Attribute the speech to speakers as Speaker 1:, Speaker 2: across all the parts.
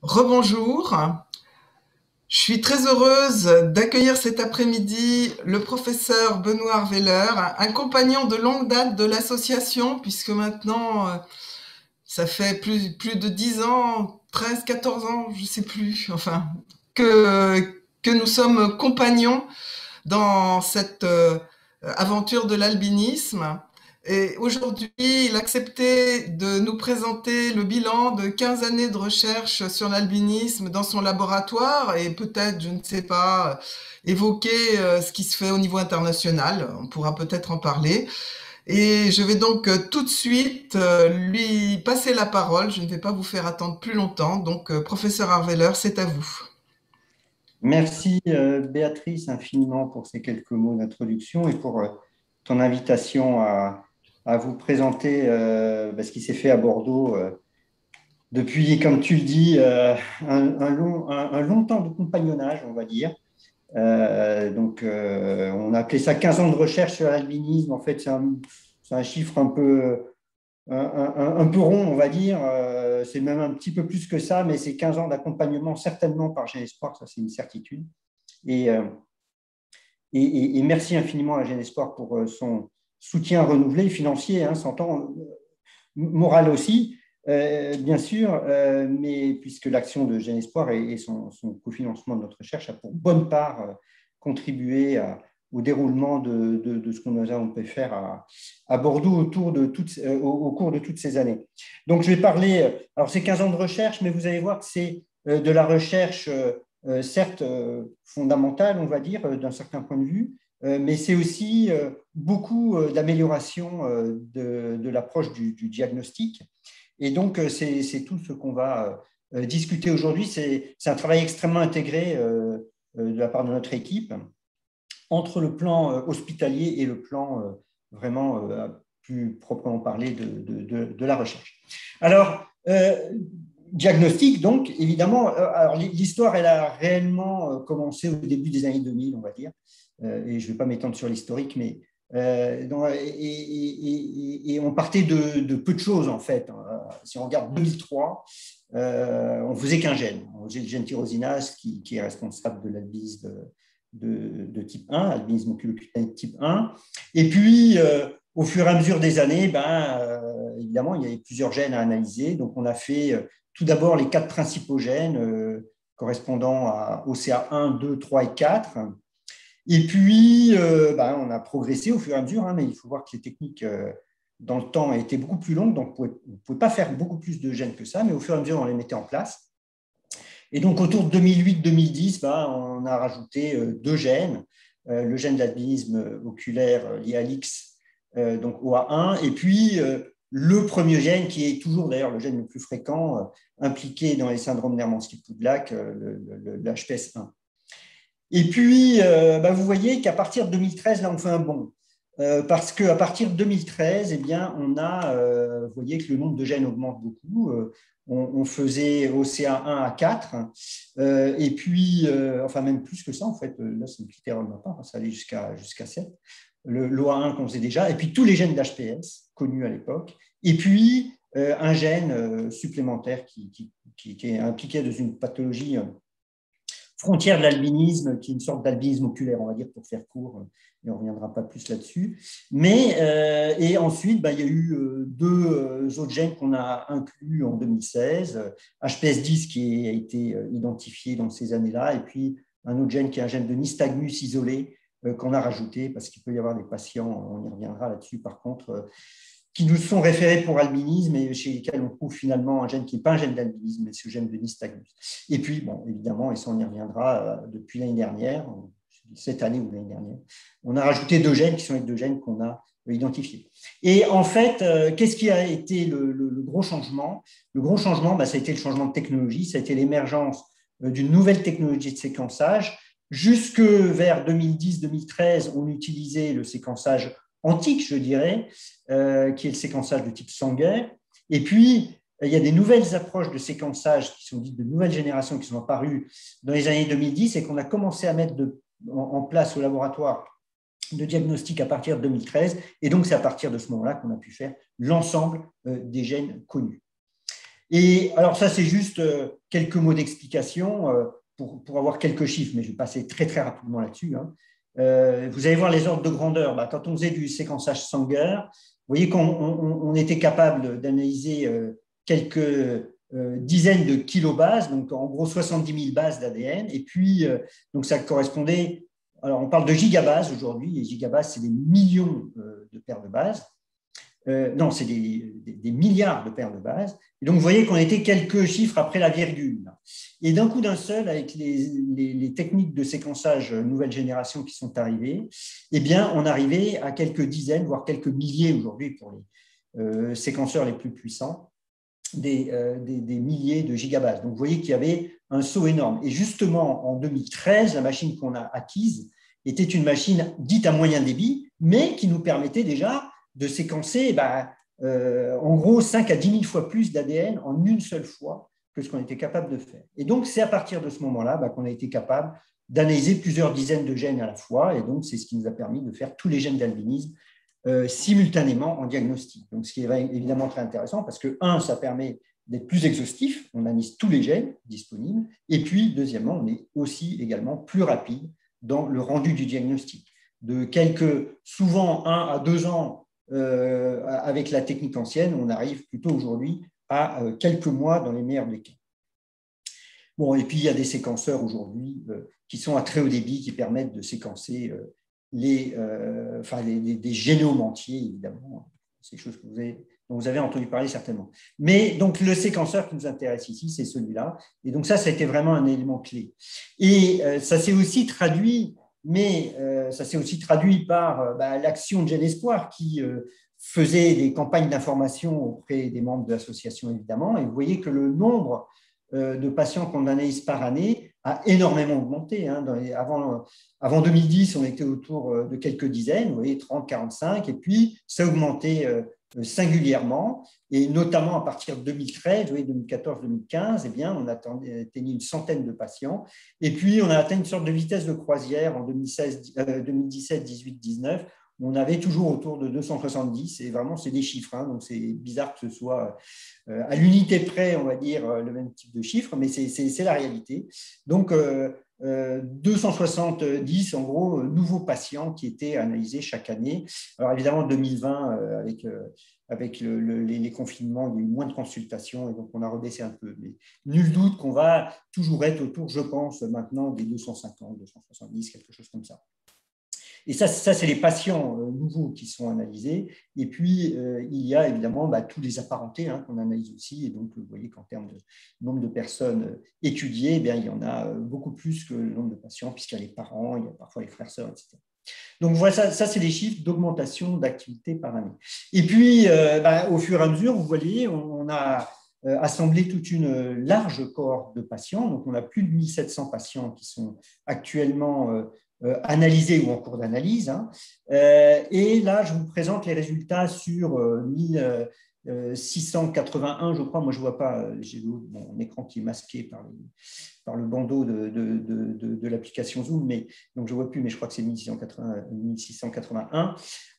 Speaker 1: Rebonjour. Je suis très heureuse d'accueillir cet après-midi le professeur Benoît Arveller, un compagnon de longue date de l'association, puisque maintenant, ça fait plus de 10 ans, 13, 14 ans, je sais plus, enfin, que nous sommes compagnons dans cette aventure de l'albinisme. Et aujourd'hui, il acceptait de nous présenter le bilan de 15 années de recherche sur l'albinisme dans son laboratoire et peut-être, je ne sais pas, évoquer ce qui se fait au niveau international. On pourra peut-être en parler. Et je vais donc tout de suite lui passer la parole. Je ne vais pas vous faire attendre plus longtemps. Donc, professeur Arveller, c'est à vous.
Speaker 2: Merci Béatrice infiniment pour ces quelques mots d'introduction et pour ton invitation à vous présenter ce qui s'est fait à Bordeaux depuis, comme tu le dis, un long temps de compagnonnage, on va dire. On a appelé ça 15 ans de recherche sur l'albinisme. En fait, c'est un chiffre un peu rond, on va dire. C'est même un petit peu plus que ça, mais c'est 15 ans d'accompagnement, certainement par Espoir, ça c'est une certitude. Et, euh, et merci infiniment à Jeune Espoir pour son soutien renouvelé, financier, hein, s'entend, moral aussi, bien sûr, mais puisque l'action de Jeune Espoir et son cofinancement de notre recherche a pour bonne part contribué au déroulement de ce qu'on a pu faire à Bordeaux au cours de toutes ces années. Donc, je vais parler, alors c'est 15 ans de recherche, mais vous allez voir que c'est de la recherche certes fondamentale, on va dire, d'un certain point de vue, mais c'est aussi beaucoup d'amélioration de l'approche du diagnostic. Et donc, c'est tout ce qu'on va discuter aujourd'hui. C'est un travail extrêmement intégré de la part de notre équipe entre le plan hospitalier et le plan vraiment plus proprement parlé de la recherche. Alors, diagnostic, donc, évidemment, alors l'histoire, elle a réellement commencé au début des années 2000, on va dire, et je ne vais pas m'étendre sur l'historique, mais et on partait de peu de choses, en fait. Si on regarde 2003, on faisait qu'un gène. On faisait le gène tyrosinase qui est responsable de l'albinisme de type 1, albinisme oculocutané de type 1. Et puis, au fur et à mesure des années, évidemment, il y avait plusieurs gènes à analyser. Donc, on a fait tout d'abord les 4 principaux gènes correspondant à OCA1, 2, 3 et 4. Et puis, on a progressé au fur et à mesure, hein, mais il faut voir que les techniques dans le temps étaient beaucoup plus longues, donc on ne pouvait pas faire beaucoup plus de gènes que ça, mais au fur et à mesure, on les mettait en place. Et donc, autour de 2008-2010, on a rajouté 2 gènes, le gène de l'albinisme oculaire lié à l'X, donc OA1, et puis le premier gène, qui est toujours d'ailleurs le gène le plus fréquent, impliqué dans les syndromes Nermanski-Poudlak, le HPS1. Et puis, vous voyez qu'à partir de 2013, là, on fait un bond. Parce qu'à partir de 2013, eh bien, vous voyez que le nombre de gènes augmente beaucoup. On faisait OCA1 à 4, et puis, enfin même plus que ça, en fait, là c'est une petite erreur de ma part, ça allait jusqu'à 7, l'OA1 qu'on faisait déjà, et puis tous les gènes d'HPS connus à l'époque, et puis un gène supplémentaire qui est impliqué dans une pathologie frontière de l'albinisme, qui est une sorte d'albinisme oculaire, on va dire, pour faire court, et on ne reviendra pas plus là-dessus. Mais, et ensuite, il y a eu 2 autres gènes qu'on a inclus en 2016, HPS10 qui a été identifié dans ces années-là, et puis un autre gène qui est un gène de nystagmus isolé qu'on a rajouté, parce qu'il peut y avoir des patients, on y reviendra là-dessus par contre, qui nous sont référés pour albinisme et chez lesquels on trouve finalement un gène qui n'est pas un gène d'albinisme, mais ce gène de nystagmus. Et puis, bon, évidemment, et ça on y reviendra, depuis l'année dernière, cette année ou l'année dernière, on a rajouté 2 gènes qui sont les 2 gènes qu'on a identifiés. Et en fait, qu'est-ce qui a été le gros changement? Le gros changement, ça a été le changement de technologie, ça a été l'émergence d'une nouvelle technologie de séquençage. Jusque vers 2010-2013, on utilisait le séquençage antique, je dirais, qui est le séquençage de type Sanger. Et puis, il y a des nouvelles approches de séquençage qui sont dites de nouvelle génération qui sont apparues dans les années 2010 et qu'on a commencé à mettre en place au laboratoire de diagnostic à partir de 2013. Et donc, c'est à partir de ce moment-là qu'on a pu faire l'ensemble des gènes connus. Et alors ça, c'est juste quelques mots d'explication pour avoir quelques chiffres, mais je vais passer très très rapidement là-dessus. Hein. Vous allez voir les ordres de grandeur. Bah, quand on faisait du séquençage Sanger, vous voyez qu'on était capable d'analyser quelques dizaines de kilobases, donc en gros 70 000 bases d'ADN, et puis donc ça correspondait, alors on parle de gigabases aujourd'hui, et gigabases c'est des millions de paires de bases, non c'est des milliards de paires de bases, et donc vous voyez qu'on était quelques chiffres après la virgule, et d'un coup d'un seul, avec les techniques de séquençage nouvelle génération qui sont arrivées, eh bien on arrivait à quelques dizaines, voire quelques milliers aujourd'hui pour les séquenceurs les plus puissants, des milliers de gigabases. Donc, vous voyez qu'il y avait un saut énorme. Et justement, en 2013, la machine qu'on a acquise était une machine dite à moyen débit, mais qui nous permettait déjà de séquencer en gros 5 à 10 000 fois plus d'ADN en une seule fois que ce qu'on était capable de faire. Et donc, c'est à partir de ce moment-là qu'on a été capable d'analyser plusieurs dizaines de gènes à la fois. Et donc, c'est ce qui nous a permis de faire tous les gènes d'albinisme simultanément en diagnostic. Donc, ce qui est évidemment très intéressant parce que, ça permet d'être plus exhaustif, on analyse tous les gènes disponibles, et puis, deuxièmement, on est aussi également plus rapide dans le rendu du diagnostic. De souvent 1 à 2 ans avec la technique ancienne, on arrive plutôt aujourd'hui à quelques mois dans les meilleurs des cas. Bon, et puis, il y a des séquenceurs aujourd'hui qui sont à très haut débit, qui permettent de séquencer des génomes entiers, évidemment. C'est des choses dont vous avez entendu parler certainement. Mais donc, le séquenceur qui nous intéresse ici, c'est celui-là. Et donc, ça a été vraiment un élément clé. Et ça s'est aussi traduit, par l'action de Gènes Espoir qui faisait des campagnes d'information auprès des membres de l'association, évidemment. Et vous voyez que le nombre de patients qu'on analyse par année a énormément augmenté. Hein. Avant 2010, on était autour de quelques dizaines, vous voyez, 30, 45, et puis ça a augmenté singulièrement, et notamment à partir de 2013, vous voyez, 2014, 2015, eh bien, on a atteint une centaine de patients, et puis on a atteint une sorte de vitesse de croisière en 2017, 18, 19, on avait toujours autour de 270, et vraiment, c'est des chiffres, hein, donc c'est bizarre que ce soit à l'unité près, on va dire, le même type de chiffre, mais c'est la réalité. Donc, 270, en gros, nouveaux patients qui étaient analysés chaque année. Alors, évidemment, en 2020, avec les confinements, il y a eu moins de consultations, et donc on a rebaissé un peu. Mais nul doute qu'on va toujours être autour, je pense, maintenant, des 250, 270, quelque chose comme ça. Et ça c'est les patients nouveaux qui sont analysés. Et puis, il y a évidemment tous les apparentés qu'on analyse aussi. Et donc, vous voyez qu'en termes de nombre de personnes étudiées, il y en a beaucoup plus que le nombre de patients, puisqu'il y a les parents, il y a parfois les frères, sœurs, etc. Donc, voilà, ça c'est les chiffres d'augmentation d'activité par année. Et puis, au fur et à mesure, vous voyez, on a assemblé toute une large cohorte de patients. Donc, on a plus de 1700 patients qui sont actuellement analysés ou en cours d'analyse. Hein. Et là, je vous présente les résultats sur 1681, je crois. Moi, je ne vois pas, j'ai mon écran qui est masqué par le bandeau de l'application Zoom, donc je ne vois plus, mais je crois que c'est 1681.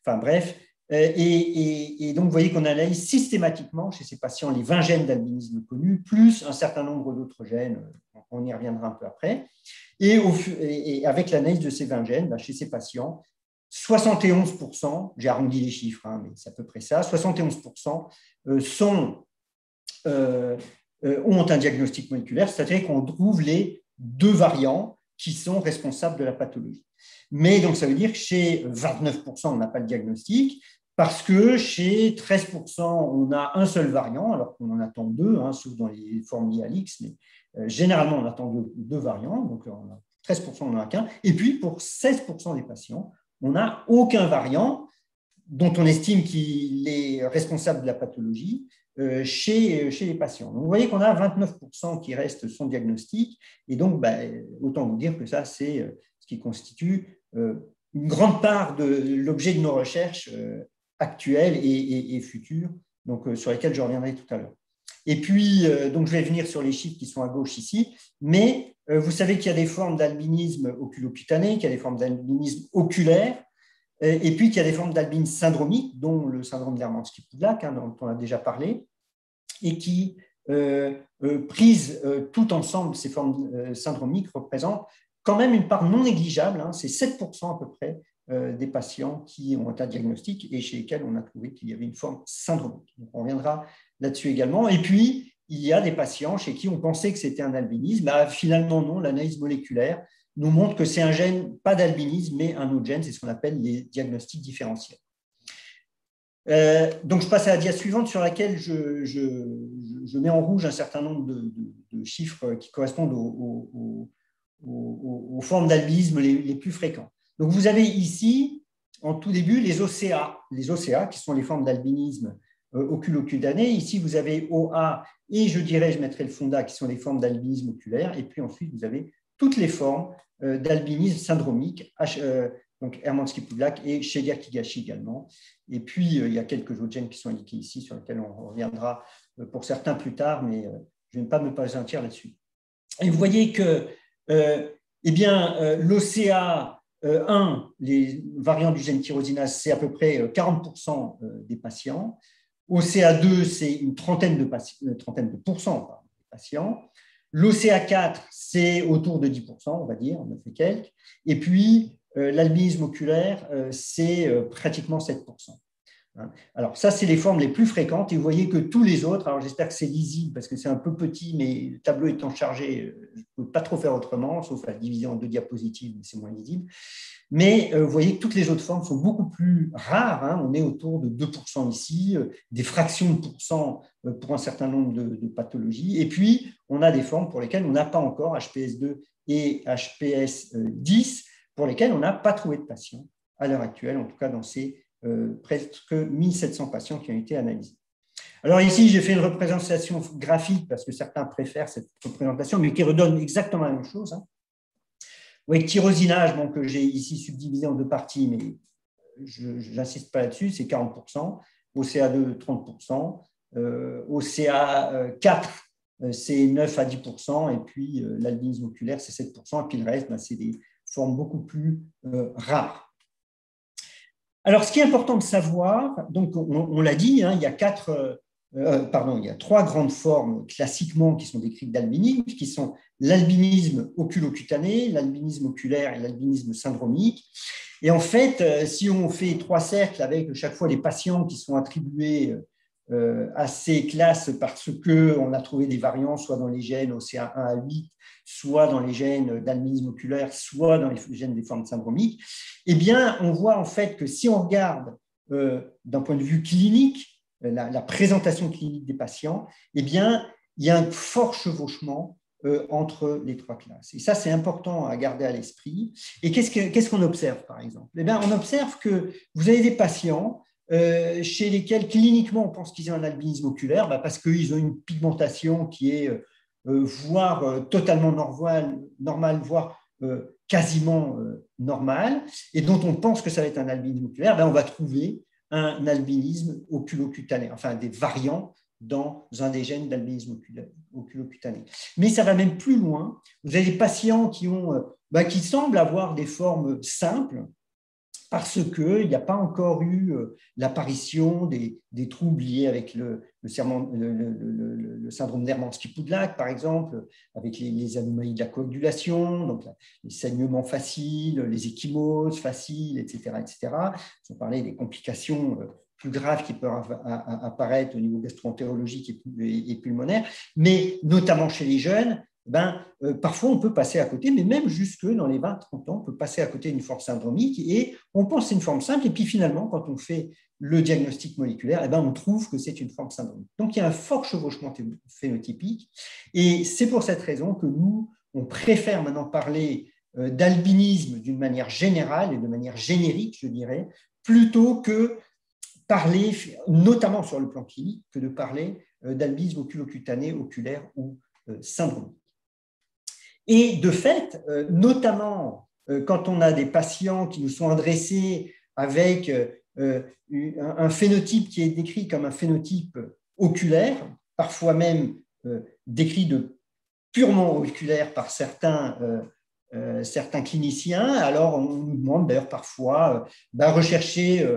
Speaker 2: Enfin, bref. Et donc, vous voyez qu'on analyse systématiquement chez ces patients les 20 gènes d'albinisme connus, plus un certain nombre d'autres gènes. On y reviendra un peu après. Et avec l'analyse de ces 20 gènes, chez ces patients, 71%, j'ai arrondi les chiffres, mais c'est à peu près ça, 71% ont un diagnostic moléculaire, c'est-à-dire qu'on trouve les 2 variants qui sont responsables de la pathologie. Mais donc, ça veut dire que chez 29%, on n'a pas le diagnostic, parce que chez 13%, on a un seul variant, alors qu'on en attend 2, sauf dans les formes liées à l'X, mais généralement, on attend 2 variants, donc on a 13%, on n'en a qu'un. Et puis, pour 16% des patients, on n'a aucun variant dont on estime qu'il est responsable de la pathologie chez les patients. Donc, vous voyez qu'on a 29% qui restent sans diagnostic, et donc, autant vous dire que ça, c'est ce qui constitue une grande part de l'objet de nos recherches actuelles et futures, donc, sur lesquelles je reviendrai tout à l'heure. Et puis, donc je vais venir sur les chiffres qui sont à gauche ici, mais vous savez qu'il y a des formes d'albinisme oculocutané, qu'il y a des formes d'albinisme oculaire, et puis qu'il y a des formes d'albinisme syndromique, dont le syndrome d'Hermansky-Pudlak, dont on a déjà parlé, et qui prises tout ensemble, ces formes syndromiques représentent quand même une part non négligeable, hein, c'est 7% à peu près des patients qui ont un diagnostic et chez lesquels on a trouvé qu'il y avait une forme syndromique. Donc, on reviendra là-dessus également. Et puis, il y a des patients chez qui on pensait que c'était un albinisme. Bah, finalement, non, l'analyse moléculaire nous montre que c'est un gène, pas d'albinisme, mais un autre gène, c'est ce qu'on appelle les diagnostics différentiels. Donc, je passe à la dia suivante sur laquelle je mets en rouge un certain nombre de chiffres qui correspondent aux formes d'albinisme les plus fréquentes. Donc, vous avez ici, en tout début, les OCA qui sont les formes d'albinisme oculo-cutané. Ici, vous avez OA et je mettrai le FONDA, qui sont les formes d'albinisme oculaire. Et puis ensuite, vous avez toutes les formes d'albinisme syndromique, donc Hermansky-Pudlak et Shediac-Higashi également. Et puis, il y a quelques autres gènes qui sont indiqués ici, sur lesquels on reviendra pour certains plus tard, mais je ne vais pas me pesantir là-dessus. Et vous voyez que l'OCA1, les variants du gène tyrosinase, c'est à peu près 40% des patients. OCA2, c'est une trentaine de pourcents des patients. L'OCA4, c'est autour de 10%, on va dire, 9 et quelques. Et puis, l'albinisme oculaire, c'est pratiquement 7%. Alors, ça, c'est les formes les plus fréquentes. Et vous voyez que tous les autres, alors j'espère que c'est lisible parce que c'est un peu petit, mais le tableau étant chargé, je ne peux pas trop faire autrement, sauf à le diviser en 2 diapositives, mais c'est moins lisible. Mais vous voyez que toutes les autres formes sont beaucoup plus rares. Hein. On est autour de 2% ici, des fractions de pourcents pour un certain nombre de pathologies. Et puis, on a des formes pour lesquelles on n'a pas encore HPS2 et HPS10, pour lesquelles on n'a pas trouvé de patients à l'heure actuelle, en tout cas dans ces presque 1700 patients qui ont été analysés. Alors ici, j'ai fait une représentation graphique parce que certains préfèrent cette représentation, mais qui redonne exactement la même chose. Hein. Vous voyez que tyrosinase, bon, que j'ai ici subdivisé en 2 parties, mais je n'insiste pas là-dessus, c'est 40%, OCA2, 30%, OCA4, c'est 9 à 10%, et puis l'albinisme oculaire, c'est 7%, et puis le reste, c'est des formes beaucoup plus rares. Alors, ce qui est important de savoir, donc on l'a dit, hein, il y a 3 grandes formes classiquement qui sont décrites d'albinisme, qui sont l'albinisme oculocutané, l'albinisme oculaire et l'albinisme syndromique. Et en fait, si on fait 3 cercles avec chaque fois les patients qui sont attribués à ces classes parce qu'on a trouvé des variants soit dans les gènes OCA1 à 8, soit dans les gènes d'albinisme oculaire, soit dans les gènes des formes syndromiques, eh bien, on voit en fait que si on regarde d'un point de vue clinique, la présentation clinique des patients, eh bien, il y a un fort chevauchement entre les 3 classes. Et ça, c'est important à garder à l'esprit. Et qu'est-ce qu'on observe, par exemple? Eh bien, on observe que vous avez des patients chez lesquels, cliniquement, on pense qu'ils ont un albinisme oculaire, parce qu'ils ont une pigmentation qui est voire totalement normale, voire quasiment normale, et dont on pense que ça va être un albinisme oculaire, on va trouver un albinisme oculocutané, enfin des variants dans un des gènes d'albinisme oculocutané. Mais ça va même plus loin. Vous avez des patients qui semblent avoir des formes simples, parce qu'il n'y a pas encore eu l'apparition des troubles liés avec le syndrome d'Hermansky-Pudlak, par exemple, avec les anomalies de la coagulation, donc les saignements faciles, les ecchymoses faciles, etc. Sans parler des complications plus graves qui peuvent apparaître au niveau gastro-entérologique et pulmonaire, mais notamment chez les jeunes, parfois on peut passer à côté, mais même jusque dans les 20-30 ans, on peut passer à côté d'une forme syndromique et on pense que c'est une forme simple, et puis finalement, quand on fait le diagnostic moléculaire, on trouve que c'est une forme syndromique. Donc il y a un fort chevauchement phénotypique, et c'est pour cette raison que nous, on préfère maintenant parler d'albinisme d'une manière générale et de manière générique, je dirais, plutôt que parler, notamment sur le plan clinique, que de parler d'albinisme oculocutané, oculaire ou syndromique. Et de fait, notamment quand on a des patients qui nous sont adressés avec un phénotype qui est décrit comme un phénotype oculaire, parfois même décrit de purement oculaire par certains cliniciens, alors on nous demande d'ailleurs parfois rechercher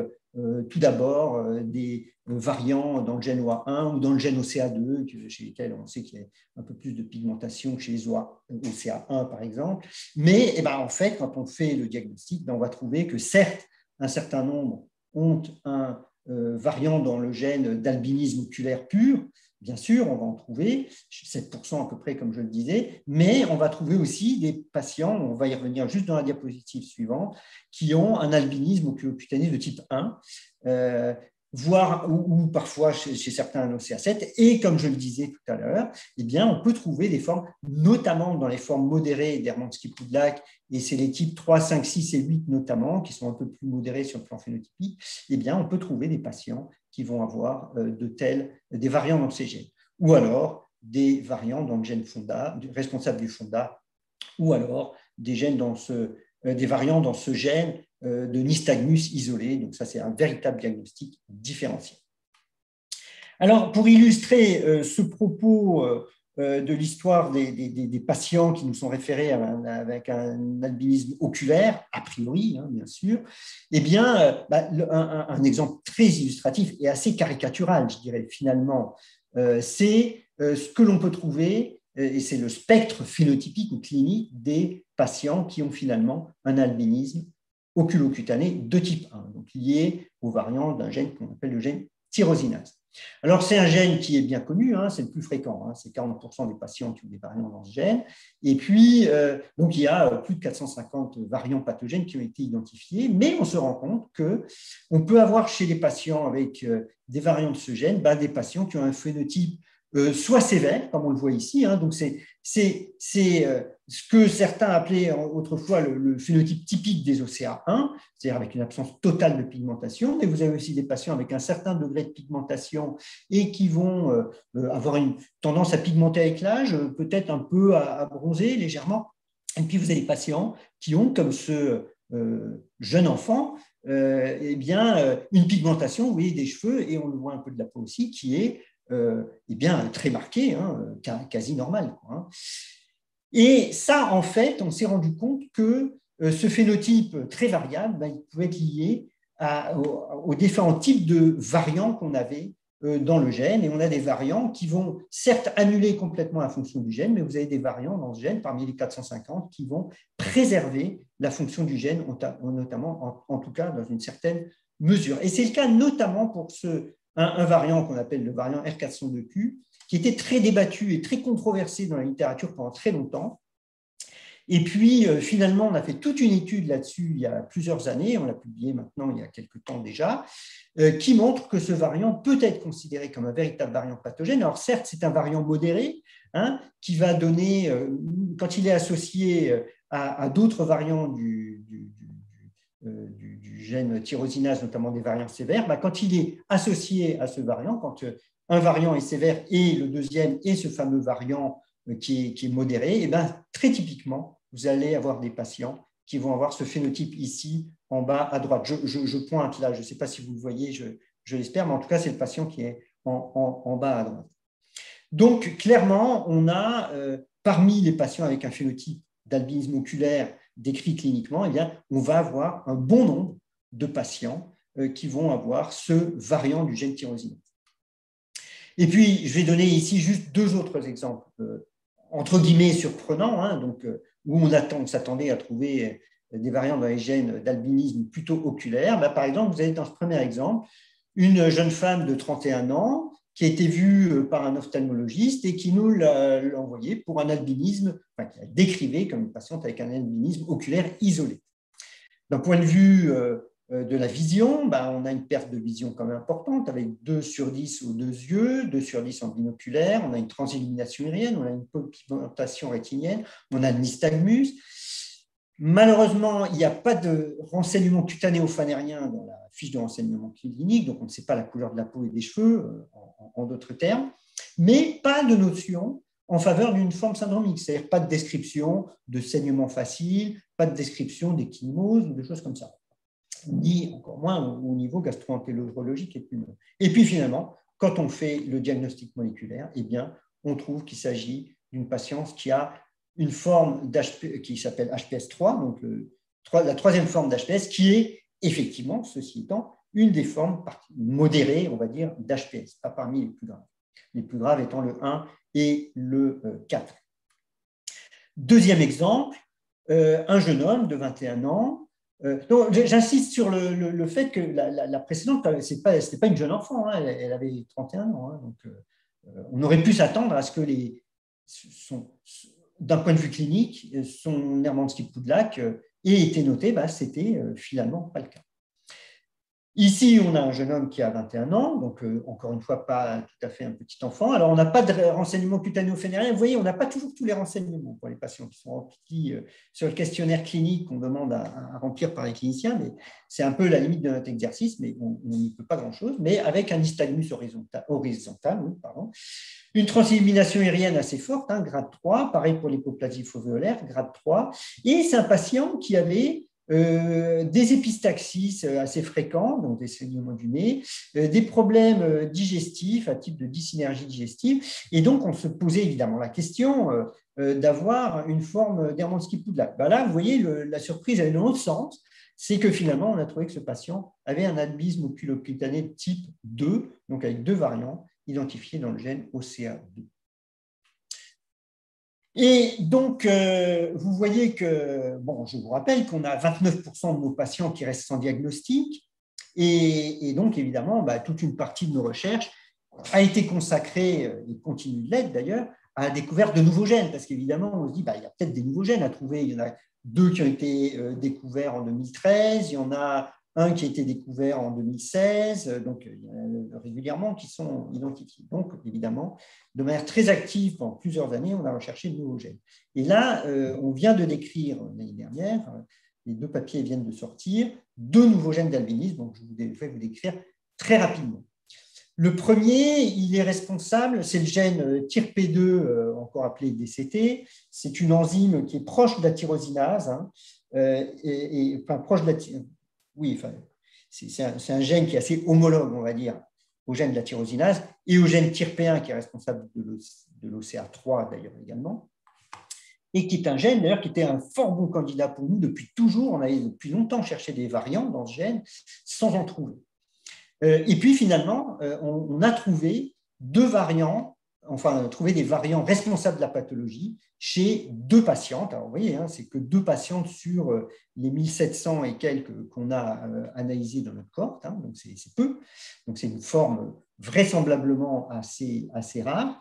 Speaker 2: tout d'abord des variants dans le gène OA1 ou dans le gène OCA2, chez lesquels on sait qu'il y a un peu plus de pigmentation que chez les OCA1, par exemple. Mais en fait, quand on fait le diagnostic, on va trouver que certes, un certain nombre ont un variant dans le gène d'albinisme oculaire pur. Bien sûr, on va en trouver 7% à peu près, comme je le disais, mais on va trouver aussi des patients, on va y revenir juste dans la diapositive suivante, qui ont un albinisme oculocutané de type 1, voire ou parfois chez certains un OCA7. Et comme je le disais tout à l'heure, on peut trouver des formes, notamment dans les formes modérées d'Hermansky-Pudlak, et c'est les types 3, 5, 6 et 8 notamment, qui sont un peu plus modérés sur le plan phénotypique, on peut trouver des patients qui vont avoir des variants dans ces gènes, ou alors des variants dans le gène FONDA, responsable du FONDA, ou alors des variants dans ce gène de nystagmus isolé. Donc ça, c'est un véritable diagnostic différentiel. Alors, pour illustrer ce propos de l'histoire des patients qui nous sont référés avec un albinisme oculaire, a priori, bien sûr, un exemple très illustratif et assez caricatural, je dirais, finalement, c'est ce que l'on peut trouver, et c'est le spectre phénotypique ou clinique des patients qui ont finalement un albinisme oculocutané de type 1, donc lié au variant d'un gène qu'on appelle le gène tyrosinase. Alors, c'est un gène qui est bien connu, c'est le plus fréquent, c'est 40% des patients qui ont des variants dans ce gène. Et puis, donc, il y a plus de 450 variants pathogènes qui ont été identifiés, mais on se rend compte qu'on peut avoir chez les patients avec des variants de ce gène, des patients qui ont un phénotype soit sévère, comme on le voit ici, donc c'est ce que certains appelaient autrefois le phénotype typique des OCA1, c'est-à-dire avec une absence totale de pigmentation, mais vous avez aussi des patients avec un certain degré de pigmentation et qui vont avoir une tendance à pigmenter avec l'âge, peut-être un peu à bronzer légèrement. Et puis vous avez des patients qui ont, comme ce jeune enfant, une pigmentation, vous voyez, des cheveux, et on le voit un peu de la peau aussi, qui est très marqué, quasi normal. Et ça, en fait, on s'est rendu compte que ce phénotype très variable, il pouvait être lié aux différents types de variants qu'on avait dans le gène. Et on a des variants qui vont certes annuler complètement la fonction du gène, mais vous avez des variants dans ce gène, parmi les 450, qui vont préserver la fonction du gène, notamment, en tout cas, dans une certaine mesure. Et c'est le cas notamment pour un variant qu'on appelle le variant R402Q, qui était très débattu et très controversé dans la littérature pendant très longtemps. Et puis, finalement, on a fait toute une étude là-dessus il y a plusieurs années, on l'a publié maintenant il y a quelques temps déjà, qui montre que ce variant peut être considéré comme un véritable variant pathogène. Alors certes, c'est un variant modéré, qui va donner, quand il est associé à d'autres variants du gène tyrosinase, notamment des variants sévères, quand il est associé à ce variant, quand un variant est sévère et le deuxième est ce fameux variant qui est modéré, très typiquement, vous allez avoir des patients qui vont avoir ce phénotype ici, en bas à droite. Je pointe là, je ne sais pas si vous le voyez, je l'espère, mais en tout cas, c'est le patient qui est en bas à droite. Donc, clairement, on a, parmi les patients avec un phénotype d'albinisme oculaire décrit cliniquement, on va avoir un bon nombre de patients qui vont avoir ce variant du gène tyrosinase. Et puis, je vais donner ici juste deux autres exemples, entre guillemets surprenants, où on s'attendait à trouver des variants dans les gènes d'albinisme plutôt oculaire. Par exemple, vous avez dans ce premier exemple une jeune femme de 31 ans qui a été vue par un ophtalmologiste et qui nous l'a envoyé pour un albinisme, qui la décrivait comme une patiente avec un albinisme oculaire isolé. D'un point de vue de la vision, on a une perte de vision quand même importante, avec 2/10 aux deux yeux, 2/10 en binoculaire, on a une transillumination aérienne, on a une pigmentation rétinienne, on a le nystagmus. Malheureusement, il n'y a pas de renseignement cutanéo-phanérien dans la fiche de renseignement clinique, donc on ne sait pas la couleur de la peau et des cheveux, en d'autres termes, mais pas de notion en faveur d'une forme syndromique, c'est-à-dire pas de description de saignement facile, pas de description d'échymose ou de choses comme ça, ni encore moins au niveau gastro-entérologique et pulmonaire. Et puis finalement, quand on fait le diagnostic moléculaire, on trouve qu'il s'agit d'une patiente qui a une forme qui s'appelle HPS 3, donc la troisième forme d'HPS, qui est effectivement, ceci étant, une des formes modérées, on va dire, d'HPS, pas parmi les plus graves. Les plus graves étant le 1 et le 4. Deuxième exemple, un jeune homme de 21 ans. J'insiste sur le fait que la précédente, ce n'était pas une jeune enfant, hein, elle avait 31 ans. Hein, donc, on aurait pu s'attendre à ce que d'un point de vue clinique, son Hermansky-Pudlak ait été noté, c'était finalement pas le cas. Ici, on a un jeune homme qui a 21 ans, donc encore une fois, pas tout à fait un petit enfant. Alors, on n'a pas de renseignements cutaneo-phénériens. Vous voyez, on n'a pas toujours tous les renseignements pour les patients qui sont remplis sur le questionnaire clinique qu'on demande à remplir par les cliniciens, mais c'est un peu la limite de notre exercice, mais on n'y peut pas grand-chose. Mais avec un nystagmus horizontal, oui, pardon. Une transillumination aérienne assez forte, hein, grade 3, pareil pour l'hypoplasie foveolaire, grade 3. Et c'est un patient qui avait des épistaxis assez fréquents, donc des saignements du nez, des problèmes digestifs à type de dysynergie digestive. Et donc, on se posait évidemment la question d'avoir une forme d'Hermansky-Pudlak. Là, vous voyez, la surprise a une autre sens, c'est que finalement, on a trouvé que ce patient avait un albisme oculocutané de type 2, donc avec 2 variants identifiés dans le gène OCA2. Et donc, vous voyez que, bon, je vous rappelle qu'on a 29% de nos patients qui restent sans diagnostic, et donc, évidemment, toute une partie de nos recherches a été consacrée, et continue de l'être d'ailleurs, à la découverte de nouveaux gènes, parce qu'évidemment, on se dit, il y a peut-être des nouveaux gènes à trouver. Il y en a 2 qui ont été découverts en 2013, il y en a un qui a été découvert en 2016, donc il y en a régulièrement qui sont identifiés. Donc, évidemment, de manière très active, pendant plusieurs années, on a recherché de nouveaux gènes. Et là, on vient de décrire l'année dernière, les 2 papiers viennent de sortir, 2 nouveaux gènes d'albinisme, donc je vais vous décrire très rapidement. Le premier, il est responsable, c'est le gène TYRP2, encore appelé DCT. C'est une enzyme qui est proche de la tyrosinase, hein, proche de la oui, c'est un gène qui est assez homologue, on va dire, au gène de la tyrosinase et au gène TYRP1 qui est responsable de l'OCA3 d'ailleurs également, et qui est un gène d'ailleurs qui était un fort bon candidat pour nous depuis toujours. On avait depuis longtemps cherché des variants dans ce gène sans en trouver. Et puis finalement, on a trouvé 2 variants, enfin, on a trouvé des variants responsables de la pathologie chez 2 patientes. Alors, vous voyez, hein, c'est que 2 patientes sur les 1700 et quelques qu'on a analysées dans notre cohorte, hein, donc c'est peu. Donc, c'est une forme vraisemblablement assez rare.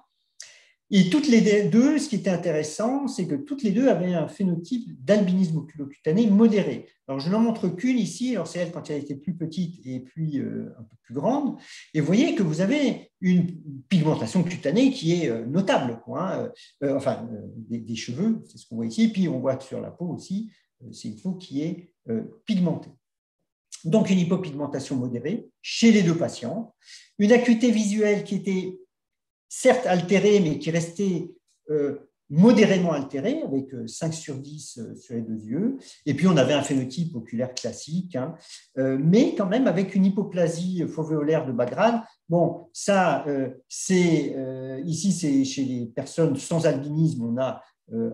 Speaker 2: Et toutes les 2, ce qui était intéressant, c'est que toutes les 2 avaient un phénotype d'albinisme oculocutané modéré. Alors, je n'en montre qu'une ici, alors c'est elle quand elle était plus petite et puis un peu plus grande. Et vous voyez que vous avez une pigmentation cutanée qui est notable, quoi, hein, des cheveux, c'est ce qu'on voit ici. Puis on voit que sur la peau aussi, c'est une peau qui est pigmentée. Donc, une hypopigmentation modérée chez les 2 patients. Une acuité visuelle qui était certes altérée, mais qui restait modérément altérée, avec 5 sur 10 sur les 2 yeux. Et puis, on avait un phénotype oculaire classique, hein, mais quand même avec une hypoplasie foveolaire de bas grade. Bon, ça, ici, c'est chez les personnes sans albinisme, on a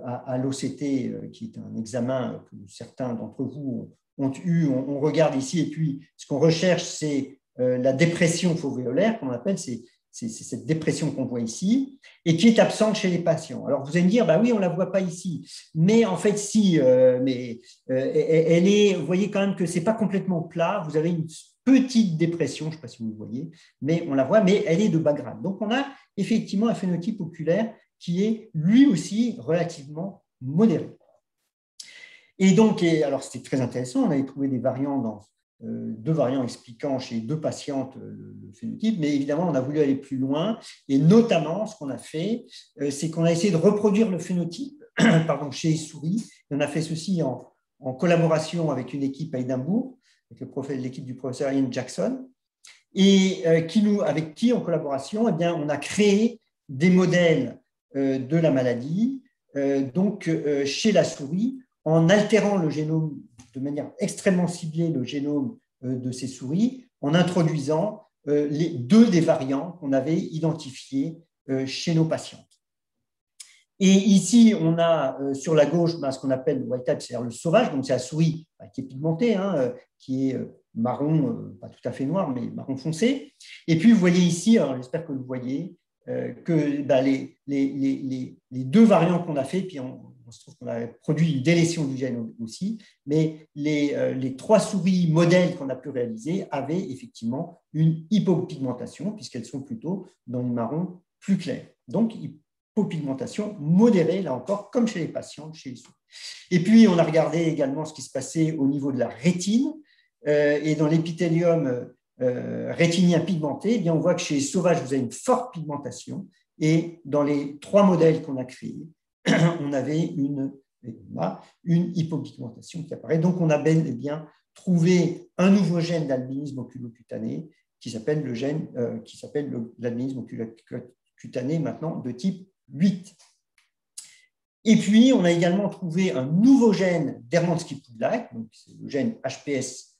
Speaker 2: à l'OCT, qui est un examen que certains d'entre vous ont eu. On regarde ici, et puis ce qu'on recherche, c'est la dépression foveolaire, qu'on appelle, c'est cette dépression qu'on voit ici, et qui est absente chez les patients. Alors, vous allez me dire, oui, on ne la voit pas ici. Mais en fait, si, elle est, vous voyez quand même que ce n'est pas complètement plat. Vous avez une petite dépression, je ne sais pas si vous le voyez, mais on la voit, mais elle est de bas grade. Donc, on a effectivement un phénotype oculaire qui est lui aussi relativement modéré. Et donc, alors c'était très intéressant, on avait trouvé des variants dans 2 variants expliquant chez 2 patientes le phénotype, mais évidemment, on a voulu aller plus loin, et notamment, ce qu'on a fait, c'est qu'on a essayé de reproduire le phénotype chez les souris. Et on a fait ceci en collaboration avec une équipe à Édimbourg, avec l'équipe du professeur Ian Jackson, et avec qui, en collaboration, eh bien, on a créé des modèles de la maladie, chez la souris, en altérant le génome de manière extrêmement ciblée, le génome de ces souris, en introduisant 2 des variants qu'on avait identifiés chez nos patientes. Et ici, on a sur la gauche ce qu'on appelle le wild type, c'est-à-dire le sauvage, donc c'est la souris qui est pigmentée, hein, qui est marron, pas tout à fait noir, mais marron foncé. Et puis, vous voyez ici, alors j'espère que vous voyez, que les deux variants qu'on a fait, puis on se trouve qu'on a produit une délétion du gène aussi, mais les 3 souris modèles qu'on a pu réaliser avaient effectivement une hypopigmentation, puisqu'elles sont plutôt dans le marron plus clair. Donc, hypopigmentation modérée, là encore, comme chez les patients, chez les souris. Et puis, on a regardé également ce qui se passait au niveau de la rétine, et dans l'épithélium rétinien pigmenté, eh bien, on voit que chez les sauvages, vous avez une forte pigmentation, et dans les 3 modèles qu'on a créés, on avait une hypopigmentation qui apparaît. Donc, on a bel et bien trouvé un nouveau gène d'albinisme oculocutané qui s'appelle l'albinisme oculocutané maintenant de type 8. Et puis, on a également trouvé un nouveau gène d'Hermansky-Pudlak, donc c'est le gène HPS,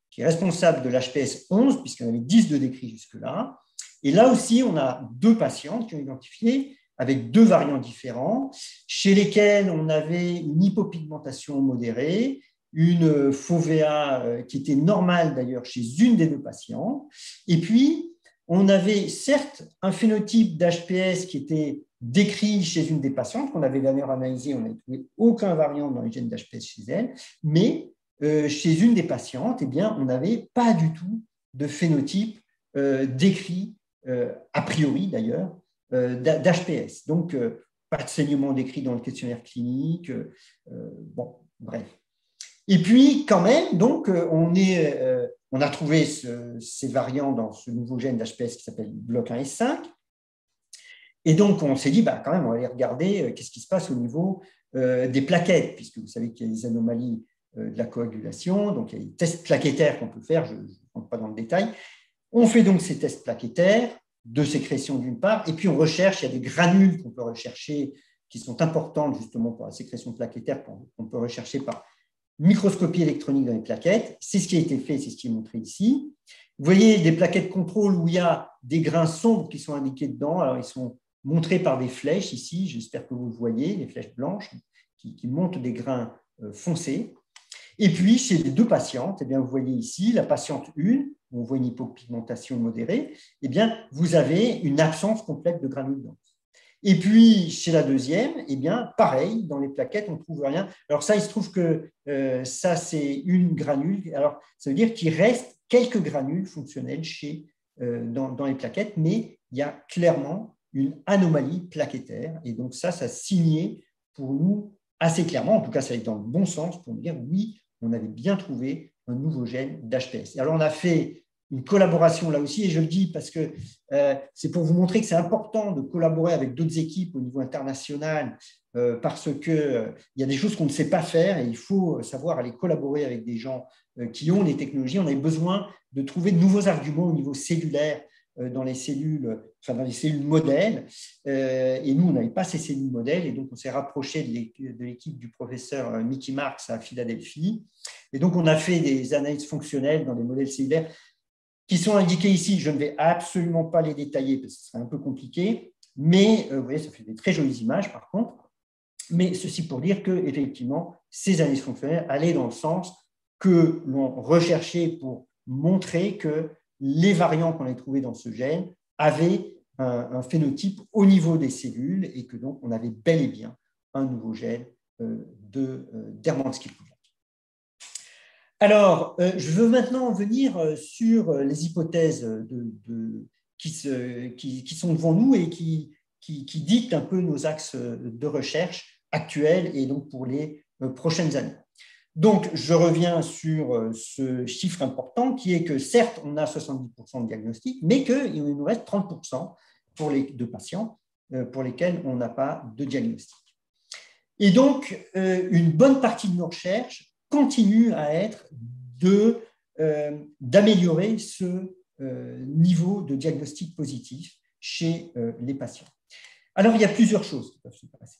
Speaker 2: qui est responsable de l'HPS 11, puisqu'on avait 10 de décrits jusque-là. Et là aussi, on a 2 patientes qui ont identifié avec 2 variants différents, chez lesquels on avait une hypopigmentation modérée, une FOVEA qui était normale d'ailleurs chez une des 2 patients. Et puis, on avait certes un phénotype d'HPS qui était décrit chez une des patientes, qu'on avait d'ailleurs analysé, on n'avait trouvé aucun variant dans les gènes d'HPS chez elle, mais chez une des patientes, eh bien, on n'avait pas du tout de phénotype décrit, a priori d'ailleurs, d'HPS. Donc, pas de saignement décrit dans le questionnaire clinique. Bon, bref. Et puis, quand même, donc, on a trouvé ces variants dans ce nouveau gène d'HPS qui s'appelle BLOC1S5. Et donc, on s'est dit, quand même, on va aller regarder qu'est-ce qui se passe au niveau des plaquettes, puisque vous savez qu'il y a des anomalies de la coagulation. Donc, il y a des tests plaquettaires qu'on peut faire, je ne rentre pas dans le détail. On fait donc ces tests plaquettaires de sécrétion d'une part, et puis on recherche, il y a des granules qu'on peut rechercher qui sont importantes justement pour la sécrétion plaquettaire, qu'on peut rechercher par microscopie électronique dans les plaquettes. C'est ce qui a été fait, c'est ce qui est montré ici. Vous voyez des plaquettes contrôle où il y a des grains sombres qui sont indiqués dedans. Alors, ils sont montrés par des flèches ici, j'espère que vous le voyez, des flèches blanches qui montrent des grains foncés. Et puis, chez les 2 patientes, eh bien, vous voyez ici, la patiente 1, on voit une hypopigmentation modérée, eh bien, vous avez une absence complète de granules denses. Et puis, chez la deuxième, eh bien, pareil, dans les plaquettes, on ne trouve rien. Alors ça, il se trouve que ça, c'est une granule. Alors, ça veut dire qu'il reste quelques granules fonctionnelles dans les plaquettes, mais il y a clairement une anomalie plaquettaire. Et donc ça signait pour nous assez clairement, en tout cas, ça allait dans le bon sens pour nous dire oui, on avait bien trouvé un nouveau gène d'HPS. Alors, on a fait une collaboration là aussi, et je le dis parce que c'est pour vous montrer que c'est important de collaborer avec d'autres équipes au niveau international, parce qu'il y a des choses qu'on ne sait pas faire et il faut savoir aller collaborer avec des gens qui ont les technologies. On avait besoin de trouver de nouveaux arguments au niveau cellulaire dans les cellules modèles, et nous, on n'avait pas ces cellules modèles, et donc on s'est rapproché de l'équipe du professeur Mickey Marks à Philadelphie, et donc on a fait des analyses fonctionnelles dans les modèles cellulaires qui sont indiqués ici. Je ne vais absolument pas les détailler parce que ce serait un peu compliqué, mais vous voyez, ça fait des très jolies images par contre, mais ceci pour dire qu'effectivement, ces analyses fonctionnelles allaient dans le sens que l'on recherchait pour montrer que les variants qu'on a trouvés dans ce gène avaient un phénotype au niveau des cellules et que donc on avait bel et bien un nouveau gène d'Hermansky-Pudlak. Alors, je veux maintenant venir sur les hypothèses qui sont devant nous et qui dictent un peu nos axes de recherche actuels et donc pour les prochaines années. Donc, je reviens sur ce chiffre important qui est que certes, on a 70% de diagnostic, mais qu'il nous reste 30% pour les 2 patients pour lesquels on n'a pas de diagnostic. Et donc, une bonne partie de nos recherches continue à être d'améliorer ce niveau de diagnostic positif chez les patients. Alors, il y a plusieurs choses qui peuvent se passer.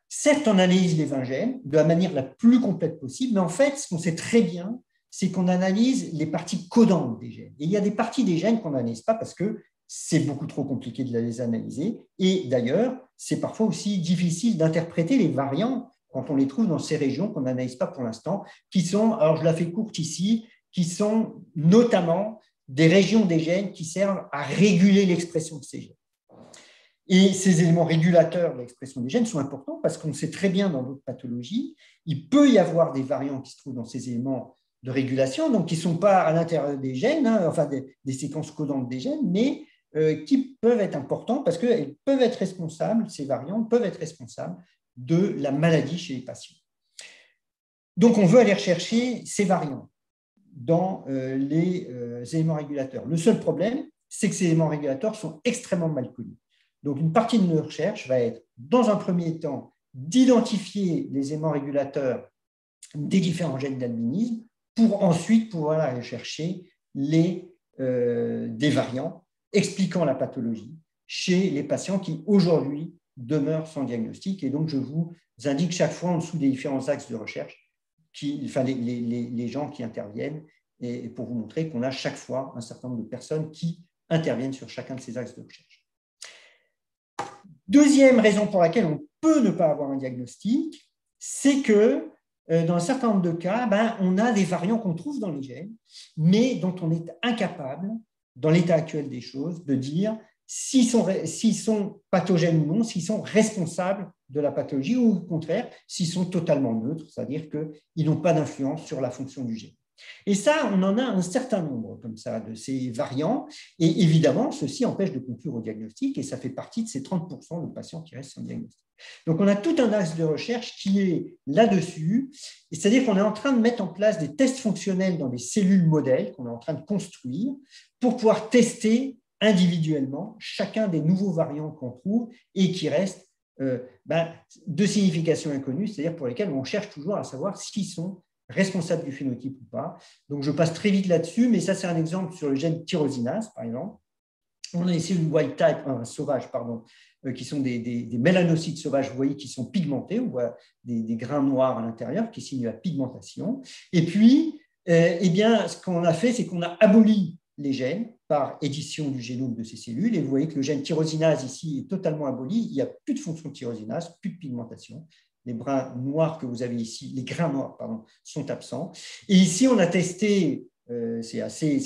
Speaker 2: Certes, on analyse les 20 gènes de la manière la plus complète possible, mais en fait, ce qu'on sait très bien, c'est qu'on analyse les parties codantes des gènes. Et il y a des parties des gènes qu'on n'analyse pas parce que c'est beaucoup trop compliqué de les analyser. Et d'ailleurs, c'est parfois aussi difficile d'interpréter les variants quand on les trouve dans ces régions qu'on n'analyse pas pour l'instant, qui sont, alors je la fais courte ici, qui sont notamment des régions des gènes qui servent à réguler l'expression de ces gènes. Et ces éléments régulateurs de l'expression des gènes sont importants parce qu'on sait très bien dans d'autres pathologies, il peut y avoir des variants qui se trouvent dans ces éléments de régulation, donc qui ne sont pas à l'intérieur des gènes, hein, enfin des séquences codantes des gènes, mais qui peuvent être importants parce qu'elles peuvent être responsables, ces variants peuvent être responsables de la maladie chez les patients. Donc, on veut aller rechercher ces variants dans les éléments régulateurs. Le seul problème, c'est que ces éléments régulateurs sont extrêmement mal connus. Donc, une partie de nos recherches va être, dans un premier temps, d'identifier les éléments régulateurs des différents gènes d'albinisme pour ensuite pouvoir aller chercher des variants expliquant la pathologie chez les patients qui, aujourd'hui, demeurent sans diagnostic. Et donc, je vous indique chaque fois en dessous des différents axes de recherche les gens qui interviennent et pour vous montrer qu'on a chaque fois un certain nombre de personnes qui interviennent sur chacun de ces axes de recherche. Deuxième raison pour laquelle on peut ne pas avoir un diagnostic, c'est que dans un certain nombre de cas, on a des variants qu'on trouve dans les gènes, mais dont on est incapable, dans l'état actuel des choses, de dire s'ils sont pathogènes ou non, s'ils sont responsables de la pathologie ou au contraire, s'ils sont totalement neutres, c'est-à-dire qu'ils n'ont pas d'influence sur la fonction du gène. Et ça, on en a un certain nombre comme ça de ces variants et évidemment, ceci empêche de conclure au diagnostic et ça fait partie de ces 30% de patients qui restent sans diagnostic. Donc, on a tout un axe de recherche qui est là-dessus, c'est-à-dire qu'on est en train de mettre en place des tests fonctionnels dans des cellules modèles qu'on est en train de construire pour pouvoir tester individuellement chacun des nouveaux variants qu'on trouve et qui restent de signification inconnue, c'est-à-dire pour lesquels on cherche toujours à savoir s'ils sont responsables du phénotype ou pas. Donc, je passe très vite là-dessus, mais ça, c'est un exemple sur le gène tyrosinase, par exemple. On a ici une wild type, sauvage, pardon, qui sont des mélanocytes sauvages, vous voyez, qui sont pigmentés, on voit des grains noirs à l'intérieur qui signent la pigmentation. Et puis, ce qu'on a fait, c'est qu'on a aboli les gènes par édition du génome de ces cellules. Et vous voyez que le gène tyrosinase ici est totalement aboli. Il n'y a plus de fonction de tyrosinase, plus de pigmentation. Les brins noirs que vous avez ici, les grains noirs, pardon, sont absents. Et ici, on a testé, c'est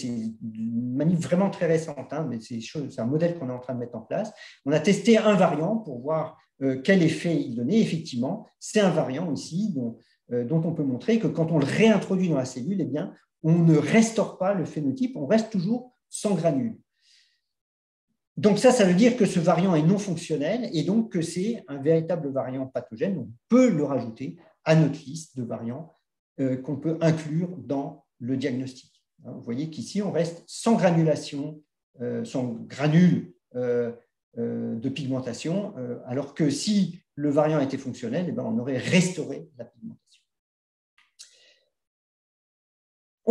Speaker 2: une manip vraiment très récente, hein, mais c'est un modèle qu'on est en train de mettre en place. On a testé un variant pour voir quel effet il donnait. Effectivement, c'est un variant ici dont on peut montrer que quand on le réintroduit dans la cellule, eh bien, on ne restaure pas le phénotype, on reste toujours sans granules. Donc ça veut dire que ce variant est non fonctionnel et donc que c'est un véritable variant pathogène. On peut le rajouter à notre liste de variants qu'on peut inclure dans le diagnostic. Vous voyez qu'ici, on reste sans granulation, sans granules de pigmentation, alors que si le variant était fonctionnel, eh bien, on aurait restauré la pigmentation.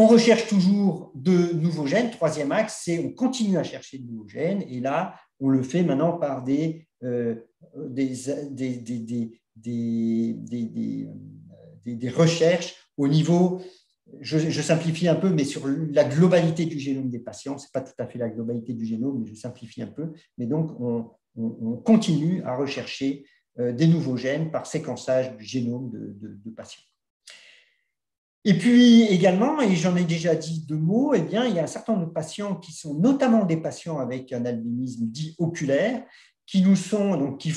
Speaker 2: On recherche toujours de nouveaux gènes. Troisième axe, c'est on continue à chercher de nouveaux gènes. Et là, on le fait maintenant par des recherches au niveau, je simplifie un peu, mais sur la globalité du génome des patients. Ce n'est pas tout à fait la globalité du génome, mais je simplifie un peu. Mais donc, on continue à rechercher des nouveaux gènes par séquençage du génome de patients. Et puis également, et j'en ai déjà dit deux mots, eh bien, il y a un certain nombre de patients qui sont notamment des patients avec un albinisme dit oculaire, qui nous sont, donc, qui